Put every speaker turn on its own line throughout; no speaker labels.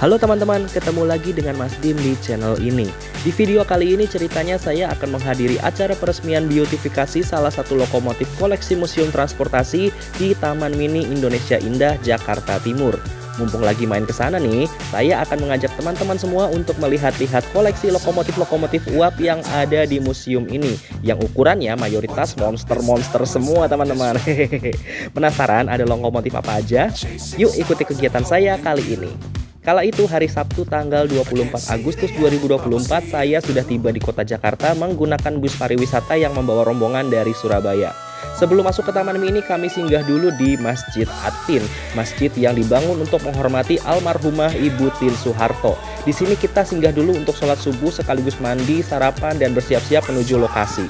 Halo teman-teman, ketemu lagi dengan Mas Dim di channel ini. Di video kali ini ceritanya saya akan menghadiri acara peresmian beautifikasi salah satu lokomotif koleksi Museum Transportasi di Taman Mini Indonesia Indah, Jakarta Timur. Mumpung lagi main ke sana nih, saya akan mengajak teman-teman semua untuk melihat-lihat koleksi lokomotif-lokomotif uap yang ada di museum ini, yang ukurannya mayoritas monster-monster semua teman-teman. Penasaran ada lokomotif apa aja? Yuk ikuti kegiatan saya kali ini. Kala itu hari Sabtu tanggal 24 Agustus 2024 saya sudah tiba di kota Jakarta menggunakan bus pariwisata yang membawa rombongan dari Surabaya. Sebelum masuk ke Taman Mini kami singgah dulu di Masjid Atin, masjid yang dibangun untuk menghormati almarhumah Ibu Tien Soeharto. Di sini kita singgah dulu untuk sholat subuh sekaligus mandi, sarapan dan bersiap-siap menuju lokasi.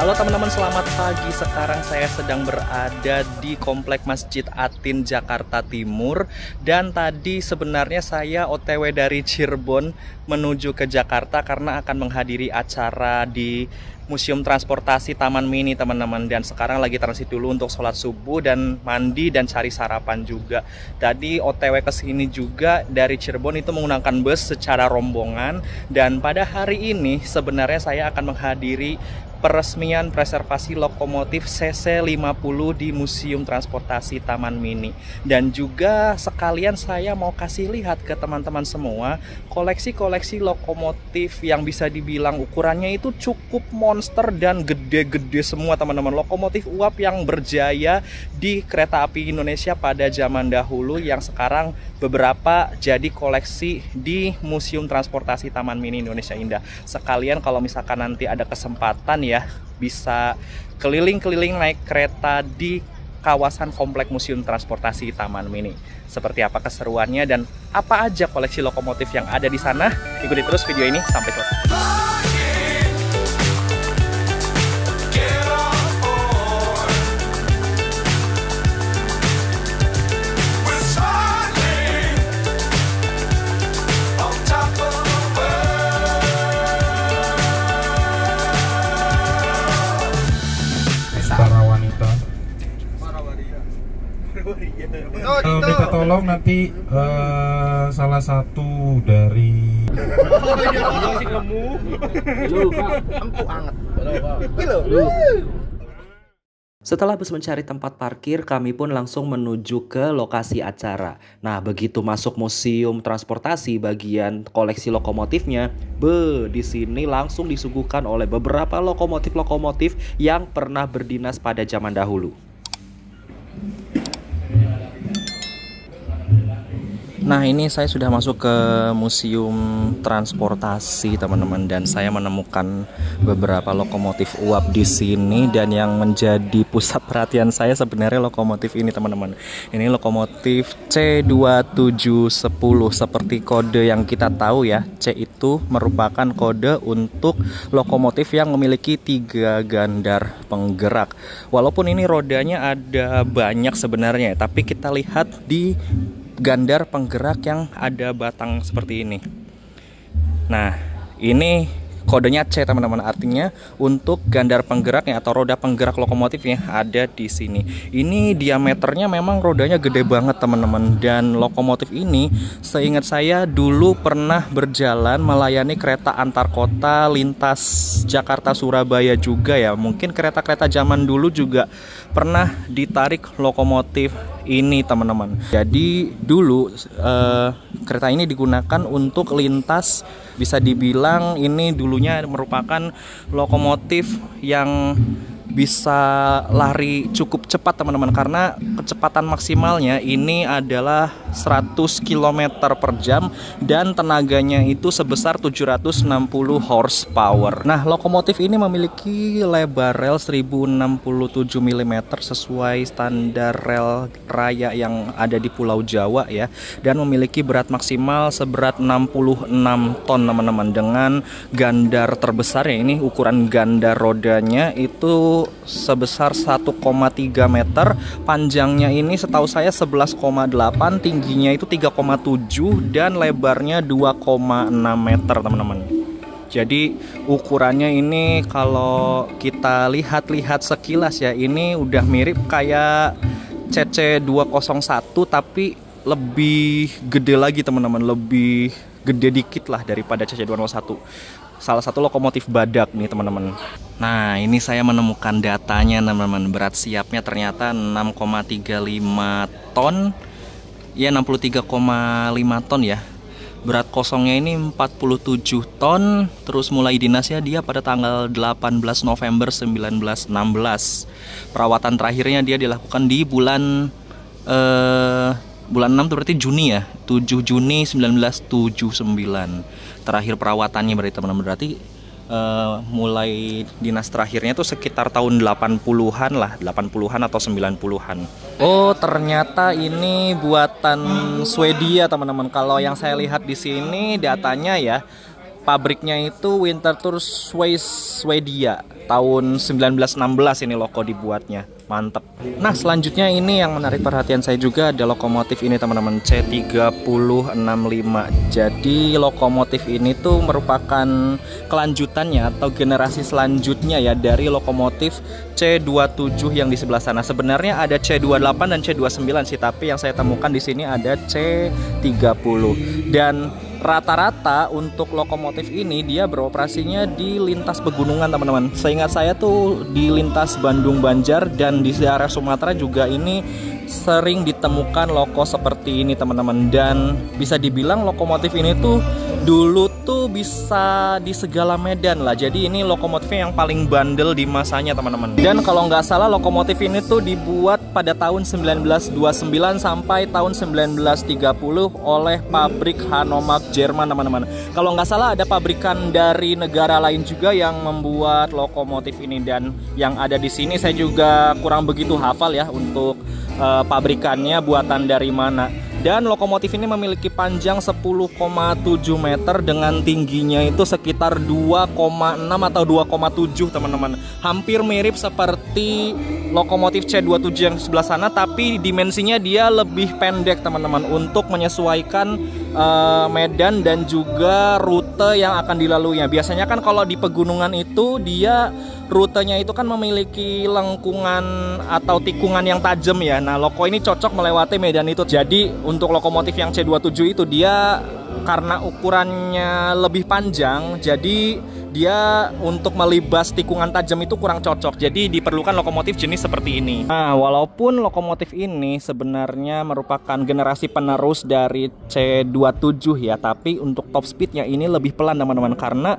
Halo teman-teman, selamat pagi. Sekarang saya sedang berada di Komplek Masjid Atin, Jakarta Timur. Dan tadi sebenarnya saya OTW dari Cirebon menuju ke Jakarta karena akan menghadiri acara di Museum Transportasi Taman Mini teman-teman. Dan sekarang lagi transit dulu untuk sholat subuh dan mandi dan cari sarapan juga. Tadi OTW ke sini juga dari Cirebon itu menggunakan bus secara rombongan. Dan pada hari ini sebenarnya saya akan menghadiri peresmian preservasi lokomotif CC50 di Museum Transportasi Taman Mini. Dan juga sekalian saya mau kasih lihat ke teman-teman semua koleksi-koleksi lokomotif yang bisa dibilang ukurannya itu cukup monster dan gede-gede semua teman-teman. Lokomotif uap yang berjaya di kereta api Indonesia pada zaman dahulu yang sekarang beberapa jadi koleksi di Museum Transportasi Taman Mini Indonesia Indah. Sekalian kalau misalkan nanti ada kesempatan ya, bisa keliling-keliling naik kereta di kawasan Komplek Museum Transportasi Taman Mini. Seperti apa keseruannya dan apa aja koleksi lokomotif yang ada di sana? Ikuti terus video ini sampai selesai.
Minta tolong nanti salah satu dari
Setelah bus mencari tempat parkir, kami pun langsung menuju ke lokasi acara. Nah, begitu masuk Museum Transportasi bagian koleksi lokomotifnya, di sini langsung disuguhkan oleh beberapa lokomotif-lokomotif yang pernah berdinas pada zaman dahulu. Nah, ini saya sudah masuk ke Museum Transportasi teman-teman, dan saya menemukan beberapa lokomotif uap di sini. Dan yang menjadi pusat perhatian saya sebenarnya lokomotif ini teman-teman. Ini lokomotif C2710. Seperti kode yang kita tahu ya, C itu merupakan kode untuk lokomotif yang memiliki 3 gandar penggerak. Walaupun ini rodanya ada banyak sebenarnya, tapi kita lihat di gandar penggerak yang ada batang seperti ini. Nah, ini kodenya C teman-teman, artinya untuk gandar penggeraknya atau roda penggerak lokomotifnya ada di sini. Ini diameternya memang rodanya gede banget teman-teman. Dan lokomotif ini seingat saya dulu pernah berjalan melayani kereta antar kota lintas Jakarta Surabaya juga ya. Mungkin kereta-kereta zaman dulu juga pernah ditarik lokomotif ini teman-teman. Jadi dulu kereta ini digunakan untuk lintas, bisa dibilang ini dulunya merupakan lokomotif yang bisa lari cukup cepat teman-teman, karena kecepatan maksimalnya ini adalah 100 km per jam dan tenaganya itu sebesar 760 horsepower. Nah, lokomotif ini memiliki lebar rel 1067 mm sesuai standar rel raya yang ada di Pulau Jawa ya, dan memiliki berat maksimal seberat 66 ton teman-teman, dengan gandar terbesarnya ini ukuran gandar rodanya itu sebesar 1,3 meter, panjangnya ini setahu saya 11,8, tingginya itu 3,7 dan lebarnya 2,6 meter teman-teman. Jadi ukurannya ini kalau kita lihat-lihat sekilas ya, ini udah mirip kayak CC201 tapi lebih gede lagi teman-teman, lebih gede dikit lah daripada CC201. Salah satu lokomotif badak nih teman-teman. Nah, ini saya menemukan datanya teman-teman. Berat siapnya ternyata 6,35 ton. Ya 63,5 ton ya. Berat kosongnya ini 47 ton. Terus mulai dinasnya dia pada tanggal 18 November 1916. Perawatan terakhirnya dia dilakukan di bulan 6 itu berarti Juni ya, 7 Juni 1979. Terakhir perawatannya berarti teman-teman, berarti mulai dinas terakhirnya tuh sekitar tahun 80-an lah, 80-an atau 90-an. Oh, ternyata ini buatan Swedia teman-teman. Kalau yang saya lihat di sini datanya ya, pabriknya itu Winterthur Swedia. Tahun 1916 ini loko dibuatnya. Mantep. Nah, selanjutnya ini yang menarik perhatian saya juga ada lokomotif ini teman-teman, C3065. Jadi lokomotif ini tuh merupakan kelanjutannya atau generasi selanjutnya ya dari lokomotif C27 yang di sebelah sana. Sebenarnya ada C28 dan C29 sih, tapi yang saya temukan di sini ada C30. Dan rata-rata untuk lokomotif ini dia beroperasinya di lintas pegunungan teman-teman. Seingat saya tuh di lintas Bandung Banjar dan di area Sumatera juga ini sering ditemukan loko seperti ini teman-teman. Dan bisa dibilang lokomotif ini tuh dulu tuh bisa di segala medan lah. Jadi ini lokomotifnya yang paling bandel di masanya teman-teman. Dan kalau nggak salah lokomotif ini tuh dibuat pada tahun 1929 sampai tahun 1930 oleh pabrik Hanomag Jerman teman-teman. Kalau nggak salah ada pabrikan dari negara lain juga yang membuat lokomotif ini, dan yang ada di sini saya juga kurang begitu hafal ya untuk pabrikannya buatan dari mana. Dan lokomotif ini memiliki panjang 10,7 meter dengan tingginya itu sekitar 2,6 atau 2,7 teman-teman. Hampir mirip seperti lokomotif C27 yang sebelah sana, tapi dimensinya dia lebih pendek teman-teman untuk menyesuaikan medan dan juga rute yang akan dilaluinya. Biasanya kan kalau di pegunungan itu dia rutenya itu kan memiliki lengkungan atau tikungan yang tajam ya. Nah, loko ini cocok melewati medan itu. Jadi untuk lokomotif yang C27 itu dia karena ukurannya lebih panjang, jadi dia untuk melibas tikungan tajam itu kurang cocok. Jadi diperlukan lokomotif jenis seperti ini. Nah, walaupun lokomotif ini sebenarnya merupakan generasi penerus dari C27 ya, tapi untuk top speednya ini lebih pelan teman-teman, karena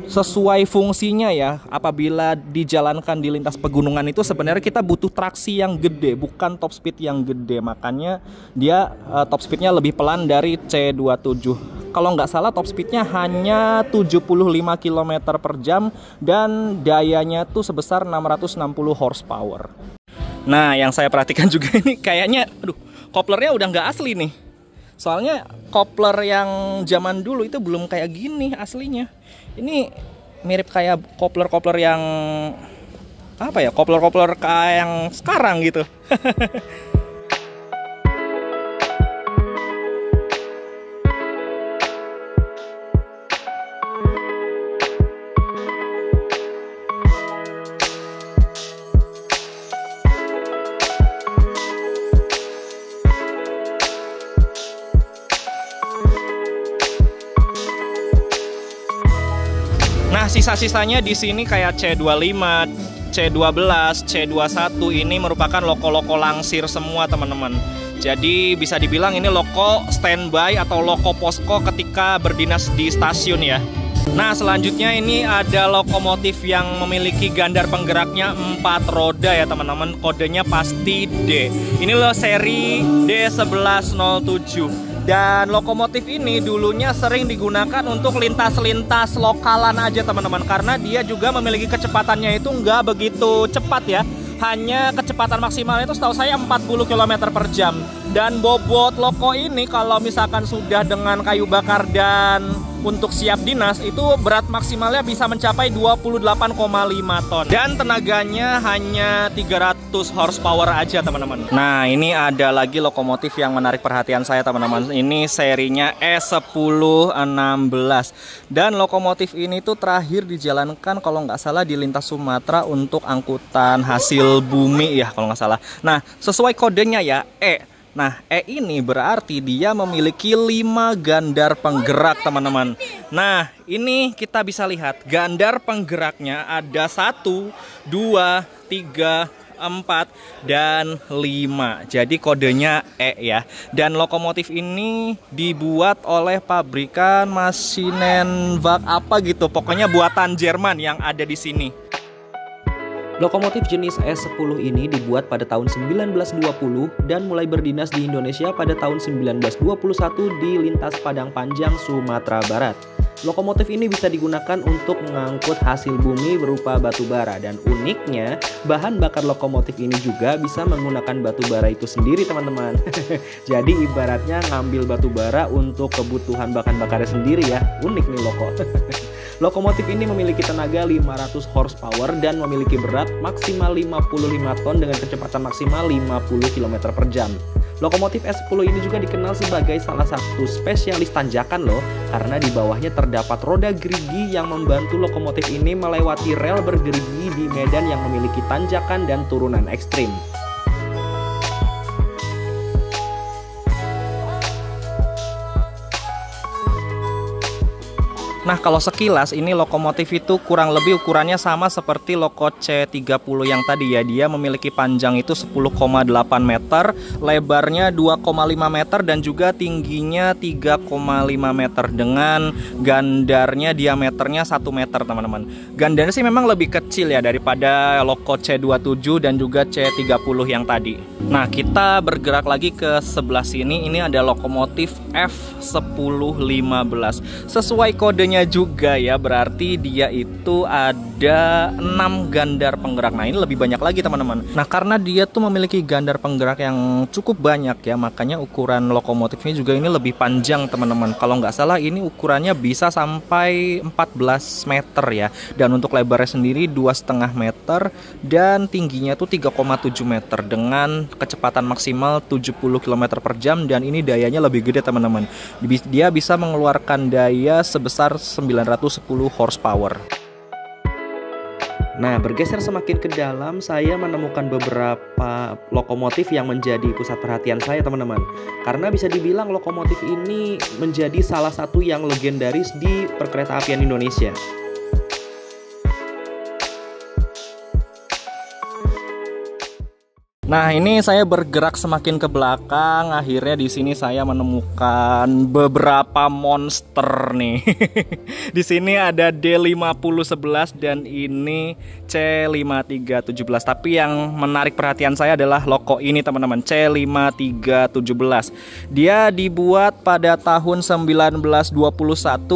sesuai fungsinya ya, apabila dijalankan di lintas pegunungan itu sebenarnya kita butuh traksi yang gede, bukan top speed yang gede. Makanya dia top speednya lebih pelan dari C27. Kalau nggak salah top speednya hanya 75 km per jam dan dayanya tuh sebesar 660 horsepower. Nah, yang saya perhatikan juga ini kayaknya, aduh, koplernya udah nggak asli nih. Soalnya kopler yang zaman dulu itu belum kayak gini aslinya. Ini mirip kayak kopler-kopler yang apa ya, kopler-kopler kayak yang sekarang gitu. Nah, sisa-sisanya di sini kayak C25, C12, C21 ini merupakan loko-loko langsir semua teman-teman. Jadi bisa dibilang ini loko standby atau loko posko ketika berdinas di stasiun ya. Nah, selanjutnya ini ada lokomotif yang memiliki gandar penggeraknya 4 roda ya teman-teman. Kodenya pasti D. Ini loh seri D1107. Dan lokomotif ini dulunya sering digunakan untuk lintas-lintas lokalan aja teman-teman, karena dia juga memiliki kecepatannya itu nggak begitu cepat ya. Hanya kecepatan maksimalnya itu setahu saya 40 km per jam. Dan bobot loko ini kalau misalkan sudah dengan kayu bakar dan untuk siap dinas itu berat maksimalnya bisa mencapai 28,5 ton. Dan tenaganya hanya 300 horsepower aja teman-teman. Nah ini ada lagi lokomotif yang menarik perhatian saya teman-teman. Ini serinya E1016. Dan lokomotif ini tuh terakhir dijalankan kalau nggak salah di lintas Sumatera untuk angkutan hasil bumi ya kalau nggak salah. Nah sesuai kodenya ya E. Nah, E ini berarti dia memiliki 5 gandar penggerak, teman-teman. Nah, ini kita bisa lihat gandar penggeraknya ada 1, 2, 3, 4, dan 5. Jadi kodenya E ya. Dan lokomotif ini dibuat oleh pabrikan Maschinenwerk apa gitu. Pokoknya buatan Jerman yang ada di sini. Lokomotif jenis E10 ini dibuat pada tahun 1920 dan mulai berdinas di Indonesia pada tahun 1921 di lintas Padang Panjang, Sumatera Barat. Lokomotif ini bisa digunakan untuk mengangkut hasil bumi berupa batu bara, dan uniknya bahan bakar lokomotif ini juga bisa menggunakan batu bara itu sendiri teman-teman. Jadi ibaratnya ngambil batu bara untuk kebutuhan bahan bakarnya sendiri ya. Unik nih loko. Lokomotif ini memiliki tenaga 500 horsepower dan memiliki berat maksimal 55 ton dengan kecepatan maksimal 50 km per jam. Lokomotif E10 ini juga dikenal sebagai salah satu spesialis tanjakan loh, karena di bawahnya terdapat roda gerigi yang membantu lokomotif ini melewati rel bergerigi di medan yang memiliki tanjakan dan turunan ekstrim. Nah kalau sekilas ini lokomotif itu kurang lebih ukurannya sama seperti loko C30 yang tadi ya. Dia memiliki panjang itu 10,8 meter, lebarnya 2,5 meter dan juga tingginya 3,5 meter dengan gandarnya diameternya 1 meter teman-teman. Gandarnya sih memang lebih kecil ya daripada loko C27 dan juga C30 yang tadi. Nah kita bergerak lagi ke sebelah sini. Ini ada lokomotif F1015. Sesuai kodenya juga ya, berarti dia itu ada 6 gandar penggerak. Nah ini lebih banyak lagi teman-teman. Nah karena dia tuh memiliki gandar penggerak yang cukup banyak ya, makanya ukuran lokomotifnya juga ini lebih panjang teman-teman. Kalau nggak salah ini ukurannya bisa sampai 14 meter ya. Dan untuk lebarnya sendiri 2,5 meter dan tingginya tuh 3,7 meter dengan kecepatan maksimal 70 km per jam. Dan ini dayanya lebih gede teman-teman. Dia bisa mengeluarkan daya sebesar 910 horsepower. Nah, bergeser semakin ke dalam, saya menemukan beberapa lokomotif yang menjadi pusat perhatian saya teman-teman. Karena bisa dibilang lokomotif ini menjadi salah satu yang legendaris di perkeretaapian Indonesia. Nah, ini saya bergerak semakin ke belakang. Akhirnya di sini saya menemukan beberapa monster nih. Di sini ada D5011 dan ini C5317. Tapi yang menarik perhatian saya adalah loko ini teman-teman, C5317. Dia dibuat pada tahun 1921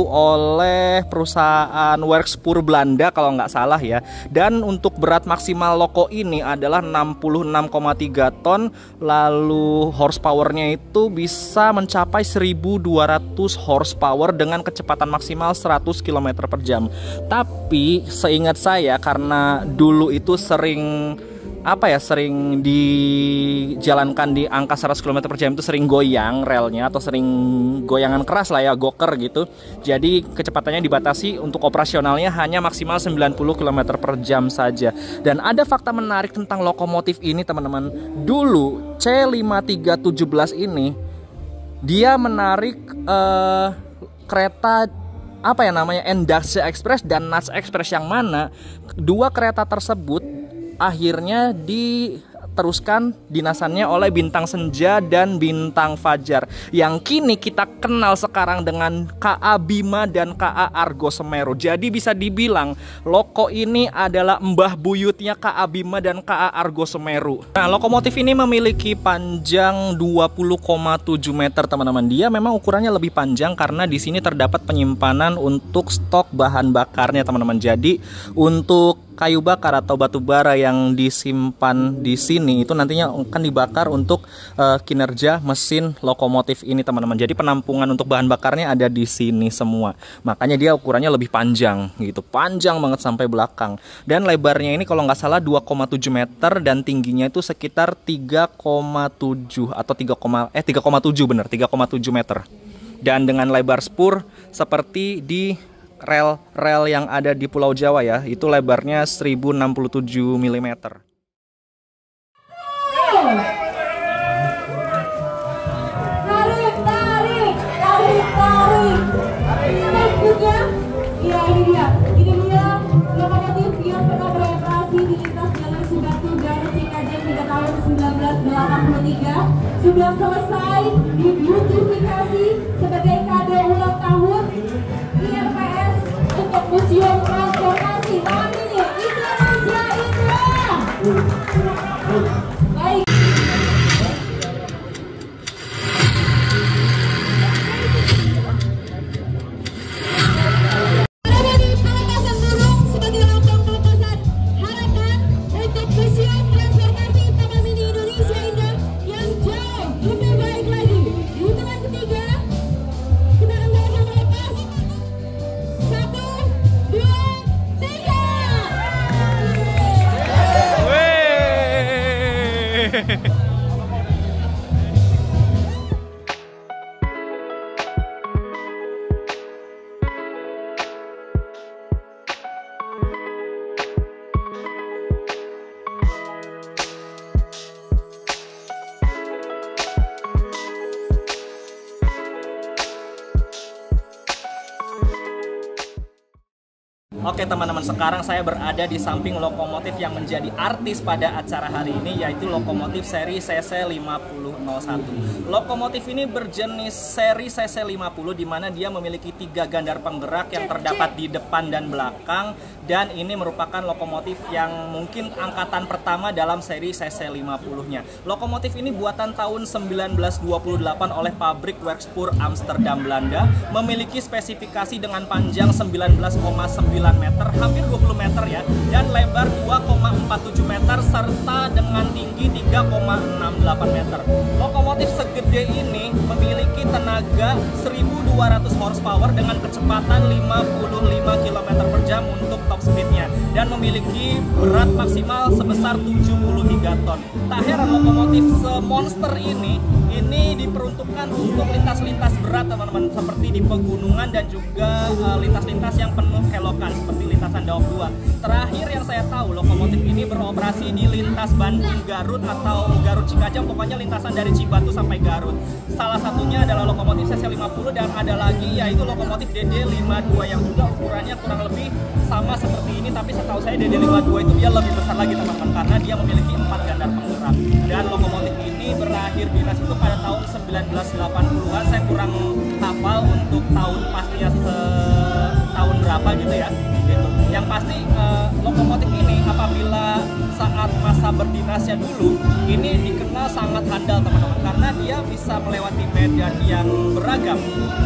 oleh perusahaan Werkspoor Belanda kalau nggak salah ya. Dan untuk berat maksimal loko ini adalah 66,3 ton, lalu horsepowernya itu bisa mencapai 1200 horsepower dengan kecepatan maksimal 100 km per jam. Tapi seingat saya karena dulu itu sering dijalankan di angka 100 km per jam itu sering goyang relnya atau sering goyangan keras lah ya, goker gitu. Jadi kecepatannya dibatasi, untuk operasionalnya hanya maksimal 90 km per jam saja. Dan ada fakta menarik tentang lokomotif ini teman-teman. Dulu C5317 ini dia menarik kereta Endaksche Express dan Nats Express, yang mana dua kereta tersebut akhirnya diteruskan dinasannya oleh Bintang Senja dan Bintang Fajar, yang kini kita kenal sekarang dengan KA Bima dan KA Argo Semeru. Jadi bisa dibilang loko ini adalah mbah buyutnya KA Bima dan KA Argo Semeru. Nah, lokomotif ini memiliki panjang 20,7 meter teman-teman. Dia memang ukurannya lebih panjang karena di sini terdapat penyimpanan untuk stok bahan bakarnya teman-teman. Jadi untuk kayu bakar atau batu bara yang disimpan di sini itu nantinya akan dibakar untuk kinerja mesin lokomotif ini, teman-teman. Jadi penampungan untuk bahan bakarnya ada di sini semua. Makanya dia ukurannya lebih panjang gitu. Panjang banget sampai belakang. Dan lebarnya ini kalau nggak salah 2,7 meter dan tingginya itu sekitar 3,7 atau 3,7 bener, 3,7 meter. Dan dengan lebar spur seperti di rel-rel yang ada di Pulau Jawa ya, itu lebarnya 1067 mm.
Selanjutnya, ya ini dia lokomotif yang pernah beroperasi di lintas Jalan Subatu Garut Cikajang pada tahun 1983, sudah selesai dibeautifikasi sebagai kado ulang tahun IRPS untuk Museum Transportasi tahun ini. Indonesia Indah. Baik.
Oke teman-teman, sekarang saya berada di samping lokomotif yang menjadi artis pada acara hari ini, yaitu lokomotif seri CC5001. Lokomotif ini berjenis seri CC50 di mana dia memiliki 3 gandar penggerak yang terdapat di depan dan belakang, dan ini merupakan lokomotif yang mungkin angkatan pertama dalam seri CC50-nya. Lokomotif ini buatan tahun 1928 oleh pabrik Werkspoor Amsterdam, Belanda, memiliki spesifikasi dengan panjang 19,9 meter, hampir 20 meter ya, dan lebar 2,47 meter serta dengan tinggi 3,68 meter. Lokomotif segede ini memiliki tenaga 1200 horsepower dengan kecepatan 55 km per jam untuk top speednya, dan memiliki berat maksimal sebesar 73 ton. Tak heran lokomotif semonster ini diperuntukkan untuk lintas-lintas berat, teman-teman, seperti di pegunungan dan juga lintas-lintas yang penuh kelokan seperti lintasan Daop 2. Terakhir yang saya tahu, lokomotif ini beroperasi di lintas Bandung Garut atau Garut Cikajang, pokoknya lintasan dari Cibatu sampai Garut. Salah satunya adalah lokomotif CC50, dan ada lagi yaitu lokomotif DD52 yang juga ukurannya kurang lebih sama seperti ini, tapi setahu saya DD52 itu dia lebih besar lagi, teman-teman, karena dia memiliki 4 gandar penggerak. Dan lokomotif ini berakhir dinas itu pada tahun 1980-an. Saya kurang hafal untuk tahun pastinya tahun berapa gitu ya. Gitu. Yang pasti lokomotif ini apabila saat masa berdinasnya dulu ini dikenal sangat handal, teman-teman, karena dia bisa melewati medan yang beragam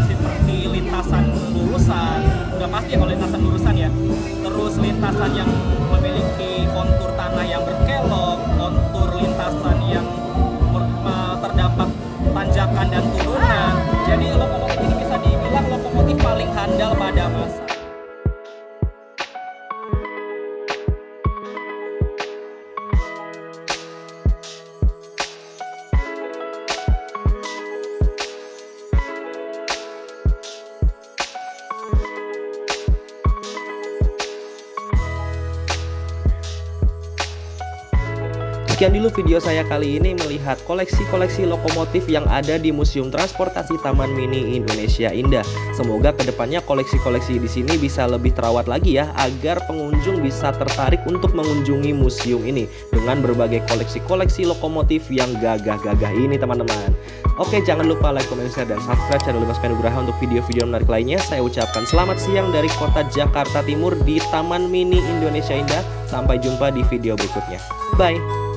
seperti lintasan lurusan, udah pasti kalau lintasan lurusan ya, terus lintasan yang memiliki kontur tanah yang berkelok, kontur lintasan yang terdapat tanjakan dan turunan. Jadi lokomotif ini bisa dibilang lokomotif paling handal pada masa.
Sekian dulu video saya kali ini melihat koleksi-koleksi lokomotif yang ada di Museum Transportasi Taman Mini Indonesia Indah. Semoga kedepannya koleksi-koleksi di sini bisa lebih terawat lagi ya, agar pengunjung bisa tertarik untuk mengunjungi museum ini dengan berbagai koleksi-koleksi lokomotif yang gagah-gagah ini, teman-teman. Oke, jangan lupa like, comment, share, dan subscribe channel Dimas Nugraha untuk video-video menarik lainnya. Saya ucapkan selamat siang dari kota Jakarta Timur di Taman Mini Indonesia Indah. Sampai jumpa di video berikutnya. Bye!